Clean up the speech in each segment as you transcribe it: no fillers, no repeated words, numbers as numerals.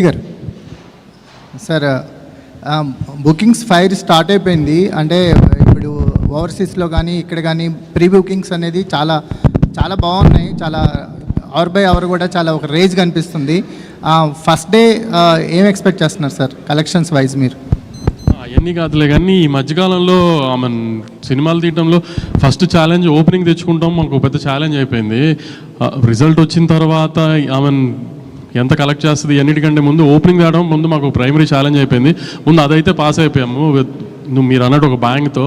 గారు sir bookings fire start అయిపోయింది. అంటే ఇప్పుడు ఓవర్సీస్లో కానీ ఇక్కడ కానీ ప్రీ బుకింగ్స్ అనేది చాలా చాలా బాగున్నాయి. చాలా అవర్ బై అవర్ కూడా చాలా ఒక రేజ్ కనిపిస్తుంది. ఫస్ట్ డే ఏం ఎక్స్పెక్ట్ చేస్తున్నారు సార్ కలెక్షన్స్ వైజ్ మీరు? అవన్నీ కాదులే కానీ ఈ మధ్యకాలంలో సినిమాలు తీయటంలో ఫస్ట్ ఛాలెంజ్ ఓపెనింగ్ తెచ్చుకుంటాం. మాకు పెద్ద ఛాలెంజ్ అయిపోయింది. రిజల్ట్ వచ్చిన తర్వాత ఎంత కలెక్ట్ చేస్తుంది అన్నిటికంటే ముందు ఓపెనింగ్ తేవడం ముందు మాకు ప్రైమరీ ఛాలెంజ్ అయిపోయింది. ముందు అదైతే పాస్ అయిపోయాము మీరు అన్నట్టు ఒక బ్యాంక్తో.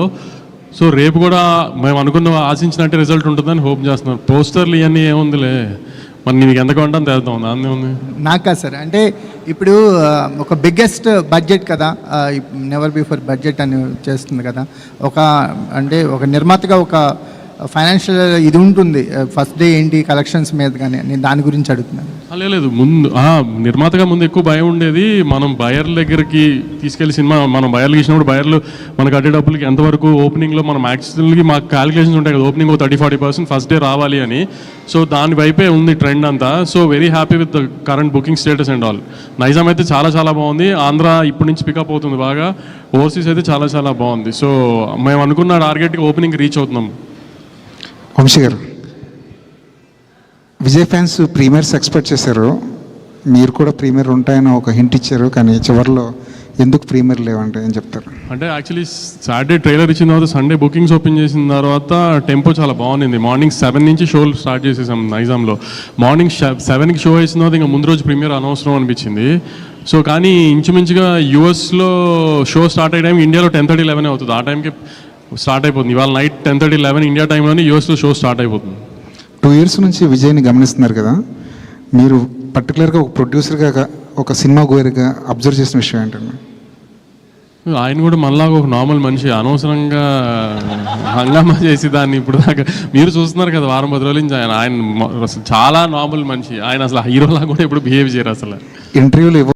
సో రేపు కూడా మేము అనుకున్న ఆశించినట్టే రిజల్ట్ ఉంటుందని హోప్ చేస్తున్నాం. పోస్టర్లు ఇవన్నీ ఏముందిలే, మరి నీకు ఎంత కొంటాను తెద్దాం, దాన్ని ఉంది. నాకా సార్, అంటే ఇప్పుడు ఒక బిగ్గెస్ట్ బడ్జెట్ కదా, నెవర్ బిఫోర్ బడ్జెట్ అని చేస్తుంది కదా, అంటే ఒక నిర్మాతగా ఒక ఫైనాన్షియల్ ఇది ఉంటుంది. ఫస్ట్ డే ఏంటి కలెక్షన్స్ మీద కానీ నేను దాని గురించి అడుగుతున్నాను. లేదు ముందు నిర్మాతగా ముందు ఎక్కువ భయం ఉండేది. మనం బయర్ల దగ్గరికి తీసుకెళ్లి సినిమా మనం బయర్లు ఇచ్చినప్పుడు బయర్లు మనకు అడ్డే డబ్బులకి ఎంతవరకు ఓపెనింగ్లో మనం యాక్చువల్గా మాకు క్యాలిక్యులేషన్స్ ఉంటాయి కదా, ఓపెనింగ్ 30-40% ఫస్ట్ డే రావాలి అని. సో దాని వైపే ఉంది ట్రెండ్ అంతా. So very happy with the current booking status and all. Nizam అయితే చాలా చాలా బాగుంది. ఆంధ్ర ఇప్పటి నుంచి పికప్ అవుతుంది బాగా. ఓవర్సీస్ అయితే చాలా చాలా బాగుంది. సో మేము అనుకున్న టార్గెట్కి ఓపెనింగ్ రీచ్ అవుతున్నాం. వంశీ గారు, విజయ్ ఫ్యాన్స్ ప్రీమియర్స్ ఎక్స్పెక్ట్ చేశారు, మీరు కూడా ప్రీమియర్ ఉంటాయని ఒక హింట్ ఇచ్చారు, కానీ చివరిలో ఎందుకు ప్రీమియర్ లేవంటే ఏం చెప్తారు? అంటే యాక్చువల్లీ సాటర్డే ట్రైలర్ ఇచ్చిన తర్వాత సండే బుకింగ్స్ ఓపెన్ చేసిన తర్వాత టెంపో చాలా బాగుంది. మార్నింగ్ 7 నుంచి షోలు స్టార్ట్ చేసేసాం నైజాంలో. మార్నింగ్ 7కి షో వేసిన తర్వాత ఇంకా ముందు రోజు ప్రీమియర్ అనవసరం అనిపించింది. సో కానీ ఇంచుమించుగా యూఎస్లో షో స్టార్ట్ అయ్యే టైం ఇండియాలో 10:30-11 అవుతుంది. ఆ టైంకి స్టార్ట్ అయిపోతుంది. ఇవాళ నైట్ 10:30-11 ఇండియా టైంలోనే యూఎస్లో షో స్టార్ట్ అయిపోతుంది. 2 years నుంచి విజయ్ని గమనిస్తున్నారు కదా, మీరు పర్టికులర్గా ఒక ప్రొడ్యూసర్గా ఒక సినిమా గోయర్గా అబ్జర్వ్ చేసిన విషయం ఏంటండి? ఆయన కూడా మళ్ళాగా ఒక నార్మల్ మనిషి, అనవసరంగా హంగామా చేసి దాన్ని ఇప్పుడు దాకా మీరు చూస్తున్నారు కదా వారం 10 రోజుల నుంచి ఆయన చాలా నార్మల్ మనిషి. ఆయన అసలు హీరోలా కూడా ఎప్పుడు బిహేవ్ చేయరు. అసలు ఇంటర్వ్యూలు